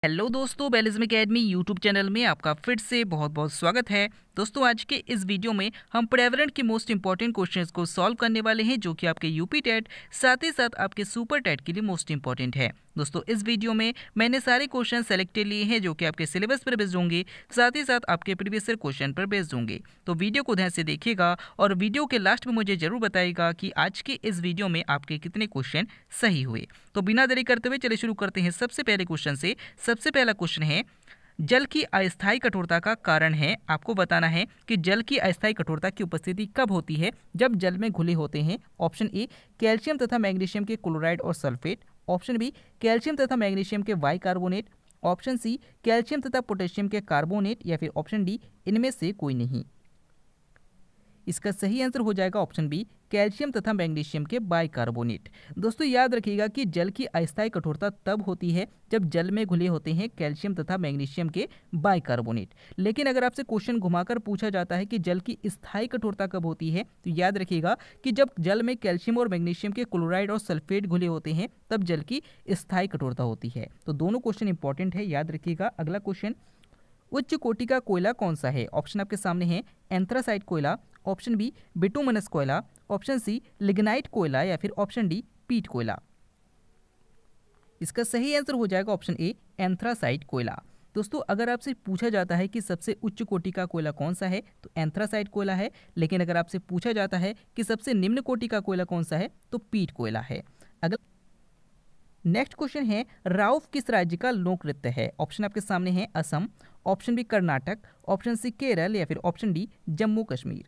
Hello दोस्तों, बेलिज्म academy YouTube channel में आपका फिर से बहुत बहुत स्वागत है। दोस्तों, आज के इस वीडियो में हम पर्यावरण के मोस्ट इंपॉर्टेंट क्वेश्चंस को सॉल्व करने वाले हैं, जो कि आपके यूपी टेट साथ ही साथ आपके सुपर टेट के लिए मोस्ट इंपॉर्टेंट है। दोस्तों, इस वीडियो में मैंने सारे क्वेश्चन सेलेक्टेड लिए हैं जो कि आपके सिलेबस पर बेस्ड होंगे, साथ ही साथ आपके प्रीवियस ईयर क्वेश्चन पर बेस्ड होंगे। तो वीडियो को ध्यान से देखिएगा और वीडियो के लास्ट में मुझे जरूर बताइएगा कि आज के इस वीडियो में आपके कितने क्वेश्चन सही हुए। तो बिना देरी करते हुए चलिए शुरू करते हैं सबसे पहले क्वेश्चन से। सबसे पहला क्वेश्चन है, जल की अस्थायी कठोरता का कारण है। आपको बताना है कि जल की अस्थायी कठोरता की उपस्थिति कब होती है? जब जल में घुले होते हैं। ऑप्शन ए, कैल्शियम तथा मैग्नीशियम के क्लोराइड और सल्फेट। ऑप्शन बी, कैल्शियम तथा मैग्नीशियम के बाइकार्बोनेट। ऑप्शन सी, कैल्शियम तथा पोटेशियम के कार्बोनेट। या फिर ऑप्शन डी, इनमें से कोई नहीं। इसका सही आंसर हो जाएगा ऑप्शन बी, कैल्शियम तथा मैग्नीशियम के बाइकार्बोनेट। दोस्तों, याद रखिएगा कि जल की अस्थायी कठोरता तब होती है जब जल में घुले होते हैं कैल्शियम तथा मैग्नीशियम के बाइकार्बोनेट। लेकिन अगर आपसे क्वेश्चन घुमाकर पूछा जाता है कि जल की स्थायी कठोरता कब होती है, तो याद रखिएगा कि जब जल में कैल्शियम और मैग्नीशियम के क्लोराइड और सल्फेट घुले होते हैं तब जल की स्थायी कठोरता होती है। तो दोनों क्वेश्चन इंपॉर्टेंट है, याद रखिएगा। अगला क्वेश्चन, उच्च कोटि का कोयला कौन सा है? ऑप्शन आपके सामने है, एंथ्रासाइट कोयला। ऑप्शन बी, बिटुमिनस कोयला। ऑप्शन सी, लिग्नाइट कोयला। या फिर ऑप्शन डी, पीट कोयला। इसका सही आंसर हो जाएगा ऑप्शन ए, एंथ्रासाइट कोयला। दोस्तों, अगर आपसे पूछा जाता है कि सबसे उच्च कोटि का कोयला कौन सा है, तो एंथ्रासाइट कोयला है। लेकिन अगर आपसे पूछा जाता है कि सबसे निम्न कोटि का कोयला कौन सा है, तो पीट कोयला है। अगला नेक्स्ट क्वेश्चन है, राउफ किस राज्य का लोक नृत्य है? ऑप्शन आपके सामने है, Assam. Option B, Karnataka. Option C, Kerala. या फिर ऑप्शन डी, जम्मू कश्मीर।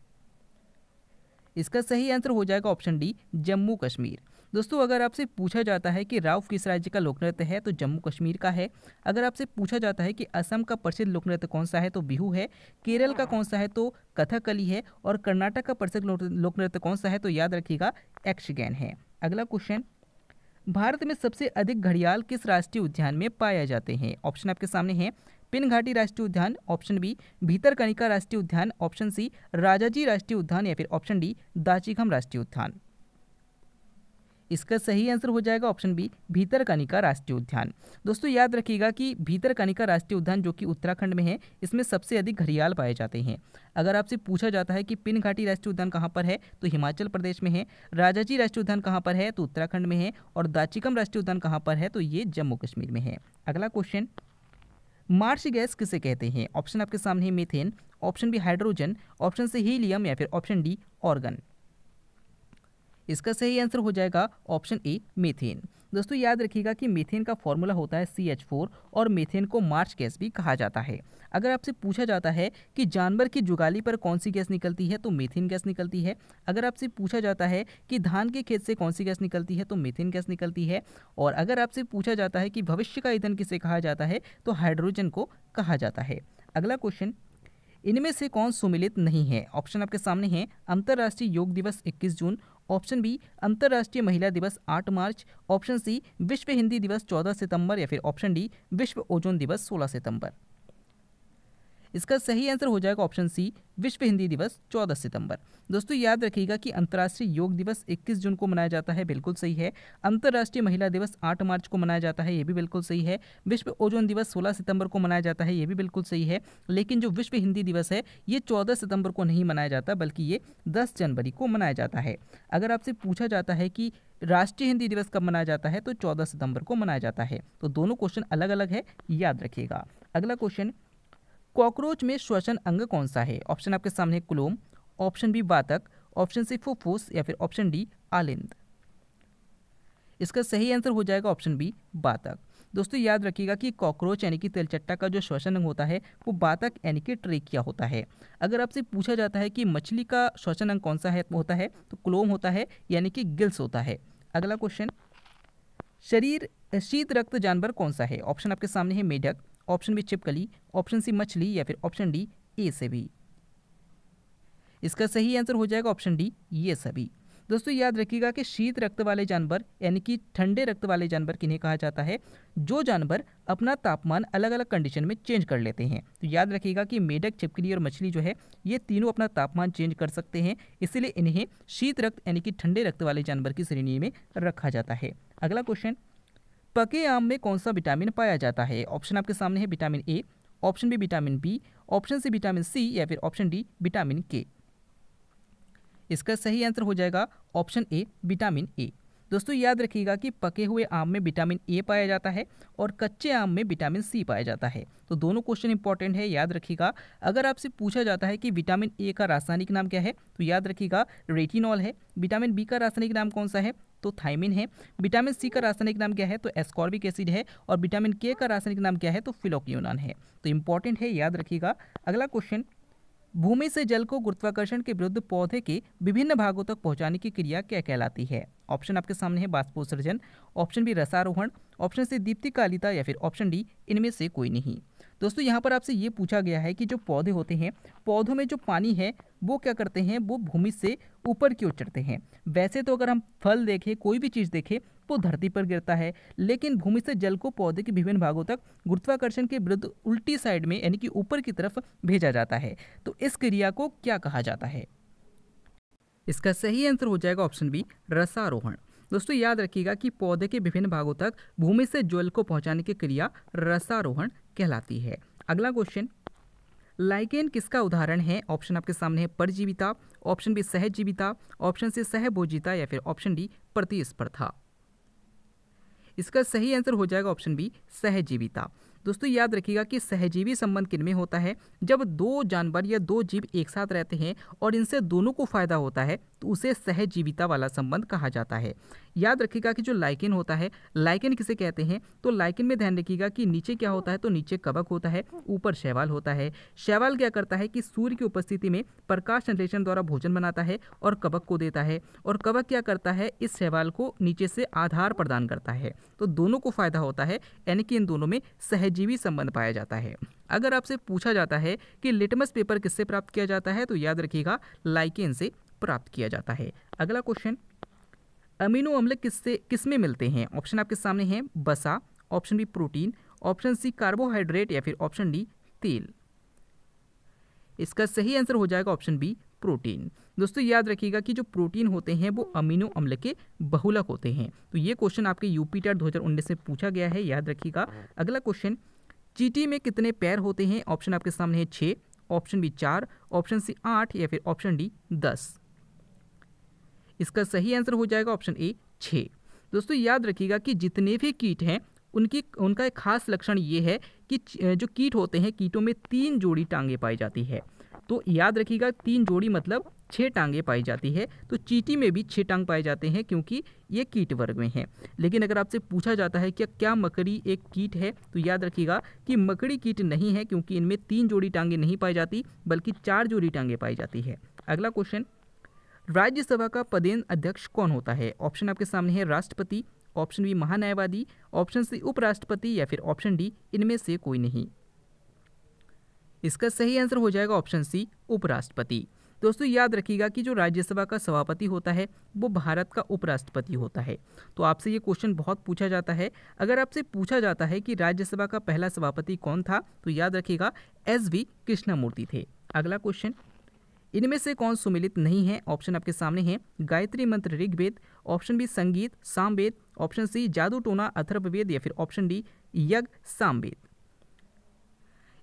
इसका सही आंसर हो जाएगा ऑप्शन डी, जम्मू कश्मीर। दोस्तों, अगर आपसे पूछा जाता है कि राउफ किस राज्य का लोक नृत्य है, तो जम्मू कश्मीर का है। अगर आपसे पूछा जाता है कि असम का प्रसिद्ध लोक नृत्य कौन सा है, तो बिहू है। केरल का कौन सा है, तो कथकली है। और कर्नाटक का प्रसिद्ध लोक नृत्य कौन सा है, तो याद रखिएगा, यक्षगान है। अगला क्वेश्चन, भारत में सबसे अधिक घड़ियाल किस राष्ट्रीय उद्यान में पाए जाते हैं? ऑप्शन आपके सामने है, पिनघाटी राष्ट्रीय उद्यान। ऑप्शन बी, भीतरकनिका राष्ट्रीय उद्यान। ऑप्शन सी, राजाजी राष्ट्रीय उद्यान। या फिर ऑप्शन डी, दाचिखम राष्ट्रीय उद्यान। इसका सही आंसर हो जाएगा ऑप्शन बी, भीतरकनिका राष्ट्रीय उद्यान। दोस्तों, याद रखिएगा कि भीतरकनिका राष्ट्रीय उद्यान जो कि उत्तराखंड में है, इसमें सबसे अधिक घड़ियाल पाए जाते हैं। अगर आपसे पूछा जाता है कि पिनघाटी राष्ट्रीय उद्यान कहाँ पर है, तो हिमाचल प्रदेश में है। राजाजी राष्ट्रीय उद्यान कहाँ पर है, तो उत्तराखंड में है। और दाचिकम राष्ट्रीय उद्यान कहाँ पर है, तो ये जम्मू कश्मीर में है। अगला क्वेश्चन, मार्श गैस किसे कहते हैं? ऑप्शन आपके सामने है, methane. Option B, hydrogen. Option C, helium. या फिर ऑप्शन डी, ऑर्गन। इसका सही आंसर हो जाएगा ऑप्शन ए, मीथेन। दोस्तों, याद रखिएगा कि मीथेन का फॉर्मूला होता है CH4 और मीथेन को मार्च गैस भी कहा जाता है। अगर आपसे पूछा जाता है कि जानवर की जुगाली पर कौन सी गैस निकलती है, तो मीथेन गैस निकलती है। अगर आपसे पूछा जाता है कि धान के खेत से कौन सी गैस निकलती है, तो मीथेन गैस निकलती है। और अगर आपसे पूछा जाता है कि भविष्य का ईंधन किसे कहा जाता है, तो हाइड्रोजन को कहा जाता है। अगला क्वेश्चन, इनमें से कौन सुमेलित नहीं है? ऑप्शन आपके सामने है, अंतर्राष्ट्रीय योग दिवस 21 जून। ऑप्शन बी, अंतर्राष्ट्रीय महिला दिवस 8 मार्च। ऑप्शन सी, विश्व हिंदी दिवस 14 सितंबर। या फिर ऑप्शन डी, विश्व ओजोन दिवस 16 सितंबर। इसका सही आंसर हो जाएगा ऑप्शन सी, विश्व हिंदी दिवस 14 सितंबर। दोस्तों, याद रखिएगा कि अंतर्राष्ट्रीय योग दिवस 21 जून को मनाया जाता है, बिल्कुल सही है। अंतर्राष्ट्रीय महिला दिवस 8 मार्च को मनाया जाता है, ये भी बिल्कुल सही है। विश्व ओजोन दिवस 16 सितंबर को मनाया जाता है, ये भी बिल्कुल सही है। लेकिन जो विश्व हिंदी दिवस है, ये 14 सितंबर को नहीं मनाया जाता, बल्कि ये 10 जनवरी को मनाया जाता है। अगर आपसे पूछा जाता है कि राष्ट्रीय हिंदी दिवस कब मनाया जाता है, तो 14 सितंबर को मनाया जाता है। तो दोनों क्वेश्चन अलग अलग है, याद रखिएगा। अगला क्वेश्चन, कॉकरोच में श्वसन अंग कौन सा है? ऑप्शन आपके सामने, कुलोम। ऑप्शन बी, वातक। ऑप्शन सी, फुफ्फुस। या फिर ऑप्शन डी, आलिंद। इसका सही आंसर हो जाएगा ऑप्शन बी, वातक। दोस्तों, याद रखिएगा कि कॉकरोच यानी कि तेलचट्टा का जो श्वसन अंग होता है, वो वातक यानी कि ट्रेकिया होता है। अगर आपसे पूछा जाता है कि मछली का श्वसन अंग कौन सा है होता है, तो कुलोम होता है, यानी कि गिल्स होता है। अगला क्वेश्चन, शीत रक्त जानवर कौन सा है? ऑप्शन आपके सामने है, मेढक। ऑप्शन बी, छिपकली। ऑप्शन सी, मछली। या फिर ऑप्शन डी, ए सभी। इसका सही आंसर हो जाएगा ऑप्शन डी, ये सभी। दोस्तों, याद रखिएगा कि शीत रक्त वाले जानवर यानी कि ठंडे रक्त वाले जानवर किन्हें कहा जाता है? जो जानवर अपना तापमान अलग अलग कंडीशन में चेंज कर लेते हैं। तो याद रखिएगा कि मेढक, छिपकली और मछली जो है, ये तीनों अपना तापमान चेंज कर सकते हैं, इसलिए इन्हें शीत रक्त यानी कि ठंडे रक्त वाले जानवर की श्रेणी में रखा जाता है। अगला क्वेश्चन, पके आम में कौन सा विटामिन पाया जाता है? ऑप्शन आपके सामने है vitamin A, option B vitamin B, option C vitamin C या फिर ऑप्शन डी विटामिन के। इसका सही आंसर हो जाएगा ऑप्शन ए विटामिन ए। दोस्तों याद रखिएगा कि पके हुए आम में विटामिन ए पाया जाता है और कच्चे आम में विटामिन सी पाया जाता है। तो दोनों क्वेश्चन इंपॉर्टेंट है, याद रखिएगा। अगर आपसे पूछा जाता है कि विटामिन ए का रासायनिक नाम क्या है, तो याद रखिएगा रेटिनॉल है। विटामिन बी का रासायनिक नाम कौन सा है, तो थायमिन है। विटामिन सी का रासायनिक नाम क्या है, तो एस्कॉर्बिक एसिड है। और विटामिन के का रासायनिक नाम क्या है, तो फिनोक्यूनान है। तो इंपॉर्टेंट है, याद रखिएगा। अगला क्वेश्चन, भूमि से जल को गुरुत्वाकर्षण के विरुद्ध पौधे के विभिन्न भागों तक पहुंचाने की क्रिया क्या कहलाती है? ऑप्शन आपके सामने है बाष्पोत्सर्जन, ऑप्शन बी रसारोहण, ऑप्शन सी दीप्तिकालिता या फिर ऑप्शन डी इनमें से कोई नहीं। दोस्तों यहाँ पर आपसे ये पूछा गया है कि जो पौधे होते हैं, पौधों में जो पानी है वो क्या करते हैं, वो भूमि से ऊपर की ओर चढ़ते हैं। वैसे तो अगर हम फल देखें, कोई भी चीज़ देखें, वो धरती पर गिरता है, लेकिन भूमि से जल को पौधे के विभिन्न भागों तक गुरुत्वाकर्षण के विरुद्ध उल्टी साइड में यानी कि ऊपर की तरफ भेजा जाता है। तो इस क्रिया को क्या कहा जाता है? इसका सही आंसर हो जाएगा ऑप्शन बी रसारोहण। दोस्तों याद रखिएगा कि पौधे के विभिन्न भागों तक भूमि से जल को पहुंचाने की क्रिया रसारोहण कहलाती है। अगला क्वेश्चन, लाइकेन किसका उदाहरण है? ऑप्शन आपके सामने है परजीविता, ऑप्शन बी सहजीविता, ऑप्शन सी सहभोजिता या फिर ऑप्शन डी प्रतिस्पर्धा। इसका सही आंसर हो जाएगा ऑप्शन बी सहजीविता। दोस्तों याद रखिएगा कि सहजीवी संबंध किनमें होता है, जब दो जानवर या दो जीव एक साथ रहते हैं और इनसे दोनों को फायदा होता है तो उसे सहजीविता वाला संबंध कहा जाता है। याद रखिएगा कि जो लाइकेन होता है, लाइकेन किसे कहते हैं, तो लाइकेन में ध्यान रखिएगा कि नीचे क्या होता है, तो नीचे कवक होता है, ऊपर शैवाल होता है। शैवाल क्या करता है कि सूर्य की उपस्थिति में प्रकाश संश्लेषण द्वारा भोजन बनाता है और कवक को देता है, और कवक क्या करता है, इस शैवाल को नीचे से आधार प्रदान करता है। तो दोनों को फायदा होता है, यानी कि इन दोनों में सहजीवी संबंध पाया जाता है। अगर आपसे पूछा जाता है कि लिटमस पेपर किससे प्राप्त किया जाता है, तो याद रखिएगा लाइकेन से प्राप्त किया जाता है। अगला क्वेश्चन, अमीनो अम्ल किसमें मिलते हैं? ऑप्शन आपके सामने है वसा, option B protein, option C carbohydrate या फिर ऑप्शन डी तेल। इसका सही आंसर हो जाएगा ऑप्शन बी प्रोटीन। दोस्तों याद रखिएगा कि जो प्रोटीन होते हैं वो अमीनो अम्ल के बहुलक होते हैं। तो ये क्वेश्चन आपके यूपी टेट 2019 से पूछा गया है, याद रखिएगा। अगला क्वेश्चन, चींटी में कितने पैर होते हैं? ऑप्शन आपके सामने है 6, ऑप्शन बी 4, ऑप्शन सी 8 या फिर ऑप्शन डी 10। इसका सही आंसर हो जाएगा ऑप्शन ए 6। दोस्तों याद रखिएगा कि जितने भी कीट हैं उनका एक खास लक्षण ये है कि जो कीट होते हैं, कीटों में 3 जोड़ी टांगे पाई जाती है। तो याद रखिएगा 3 जोड़ी मतलब 6 टांगे पाई जाती है। तो चींटी में भी 6 टांग पाए जाते हैं क्योंकि ये कीट वर्ग में है। लेकिन अगर आपसे पूछा जाता है कि क्या मकड़ी एक कीट है, तो याद रखिएगा कि मकड़ी कीट नहीं है, क्योंकि इनमें 3 जोड़ी टांगे नहीं पाई जाती बल्कि 4 जोड़ी टांगे पाई जाती है। अगला क्वेश्चन, राज्यसभा का पदेन अध्यक्ष कौन होता है? ऑप्शन आपके सामने है राष्ट्रपति, ऑप्शन बी महान्यायवादी, ऑप्शन सी उपराष्ट्रपति या फिर ऑप्शन डी इनमें से कोई नहीं। इसका सही आंसर हो जाएगा ऑप्शन सी उपराष्ट्रपति। दोस्तों याद रखिएगा कि जो राज्यसभा का सभापति होता है वो भारत का उपराष्ट्रपति होता है। तो आपसे ये क्वेश्चन बहुत पूछा जाता है। अगर आपसे पूछा जाता है कि राज्यसभा का पहला सभापति कौन था, तो याद रखिएगा SV कृष्णमूर्ति थे। अगला क्वेश्चन, इनमें से कौन सुमेलित नहीं है? ऑप्शन आपके सामने है गायत्री मंत्र ऋग्वेद, ऑप्शन बी संगीत सामवेद, ऑप्शन सी जादू टोना अथर्ववेद या फिर ऑप्शन डी यज्ञ सामवेद।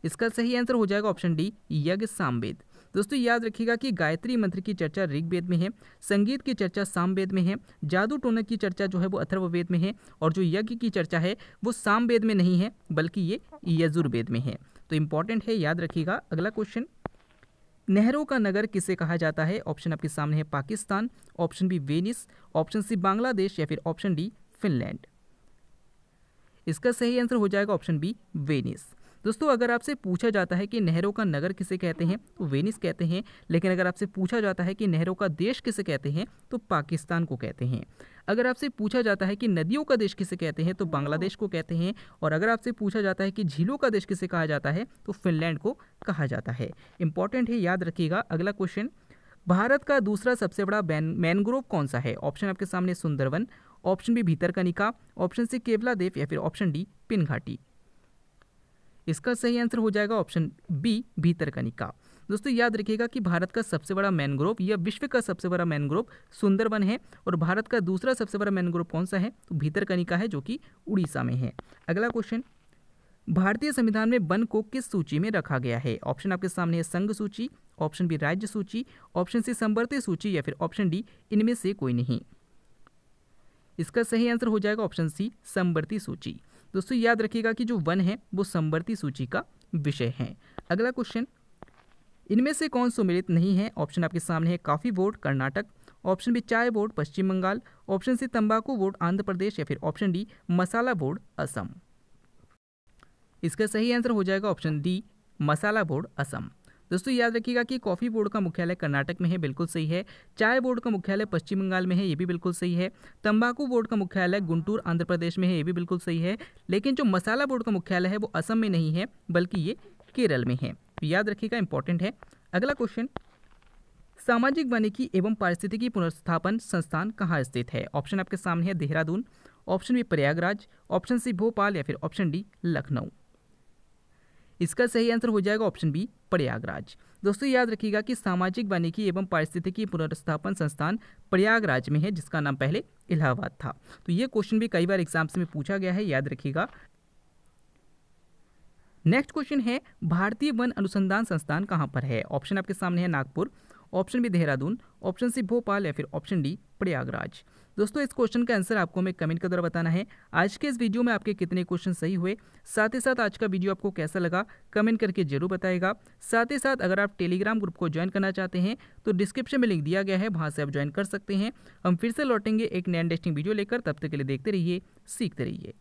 इसका सही आंसर हो जाएगा ऑप्शन डी यज्ञ सामवेद। दोस्तों याद रखिएगा कि गायत्री मंत्र की चर्चा ऋग्वेद में है, संगीत की चर्चा सामवेद में है, जादू टोना की चर्चा जो है वो अथर्ववेद में है, और जो यज्ञ की चर्चा है वो सामवेद में नहीं है बल्कि ये यजुर्वेद में है। तो इंपॉर्टेंट है, याद रखिएगा। अगला क्वेश्चन, नहरों का नगर किसे कहा जाता है? ऑप्शन आपके सामने है Pakistan, option B Venice, option C Bangladesh या फिर ऑप्शन डी फिनलैंड। इसका सही आंसर हो जाएगा ऑप्शन बी वेनिस। दोस्तों अगर आपसे पूछा जाता है कि नहरों का नगर किसे कहते हैं, तो वेनिस कहते हैं। लेकिन अगर आपसे पूछा जाता है कि नहरों का देश किसे कहते हैं, तो पाकिस्तान को कहते हैं। अगर आपसे पूछा जाता है कि नदियों का देश किसे कहते हैं, तो बांग्लादेश को कहते हैं। और अगर आपसे पूछा जाता है कि झीलों का देश किसे कहा जाता है, तो फिनलैंड को कहा जाता है। इंपॉर्टेंट है, याद रखिएगा। अगला क्वेश्चन, भारत का दूसरा सबसे बड़ा मैनग्रोव कौन सा है? ऑप्शन आपके सामने Sundarban, option B Bhitarkanika, option C Keoladeo या फिर ऑप्शन डी पिनघाटी। इसका सही आंसर हो जाएगा ऑप्शन बी भीतरकनिका। दोस्तों याद रखिएगा कि भारत का सबसे बड़ा मैनग्रोव या विश्व का सबसे बड़ा मैनग्रोव सुंदरबन है। और भारत का दूसरा सबसे बड़ा मैनग्रोव कौन सा है? तो भीतरकनिका है, जो कि उड़ीसा में है। अगला क्वेश्चन, भारतीय संविधान में वन को किस सूची में रखा गया है? ऑप्शन आपके सामने है संघ सूची, ऑप्शन बी राज्य सूची, ऑप्शन सी संवर्ती सूची या फिर ऑप्शन डी इनमें से कोई नहीं। इसका सही आंसर हो जाएगा ऑप्शन सी संवर्ती सूची। दोस्तों याद रखिएगा कि जो वन है वो संवर्ती सूची का विषय है। अगला क्वेश्चन, इनमें से कौन सम्मिलित नहीं है? ऑप्शन आपके सामने है coffee board Karnataka, option B चाय board Paschim Bengal, option C तंबाकू बोर्ड आंध्र प्रदेश या फिर ऑप्शन डी मसाला बोर्ड असम। इसका सही आंसर हो जाएगा ऑप्शन डी मसाला बोर्ड असम। दोस्तों याद रखिएगा कि कॉफ़ी बोर्ड का मुख्यालय कर्नाटक में है, बिल्कुल सही है। चाय बोर्ड का मुख्यालय पश्चिम बंगाल में है, ये भी बिल्कुल सही है। तंबाकू बोर्ड का मुख्यालय गुंटूर आंध्र प्रदेश में है, ये भी बिल्कुल सही है। लेकिन जो मसाला बोर्ड का मुख्यालय है वो असम में नहीं है, बल्कि ये केरल में है। तो याद रखिएगा, इंपॉर्टेंट है। अगला क्वेश्चन, सामाजिक वानिकी एवं पारिस्थितिकी पुनर्स्थापन संस्थान कहाँ स्थित है? ऑप्शन आपके सामने है Dehradun, option B Prayagraj, option C Bhopal या फिर ऑप्शन डी लखनऊ। इसका सही आंसर हो जाएगा ऑप्शन बी प्रयागराज। दोस्तों याद रखिएगा कि सामाजिक वानिकी एवं पारिस्थितिकी पुनर्स्थापन संस्थान प्रयागराज में है, जिसका नाम पहले इलाहाबाद था। तो ये क्वेश्चन भी कई बार एग्जाम्स में पूछा गया है, याद रखिएगा। नेक्स्ट क्वेश्चन है, भारतीय वन अनुसंधान संस्थान कहाँ पर है? ऑप्शन आपके सामने है Nagpur, option B Dehradun, option C Bhopal या फिर ऑप्शन डी प्रयागराज। दोस्तों इस क्वेश्चन का आंसर आपको हमें कमेंट के द्वारा बताना है। आज के इस वीडियो में आपके कितने क्वेश्चन सही हुए, साथ ही साथ आज का वीडियो आपको कैसा लगा कमेंट करके जरूर बताएगा। साथ ही साथ अगर आप टेलीग्राम ग्रुप को ज्वाइन करना चाहते हैं तो डिस्क्रिप्शन में लिंक दिया गया है, वहाँ से आप ज्वाइन कर सकते हैं। हम फिर से लौटेंगे एक नया इंटरेस्टिंग वीडियो लेकर, तब तक के लिए देखते रहिए, सीखते रहिए।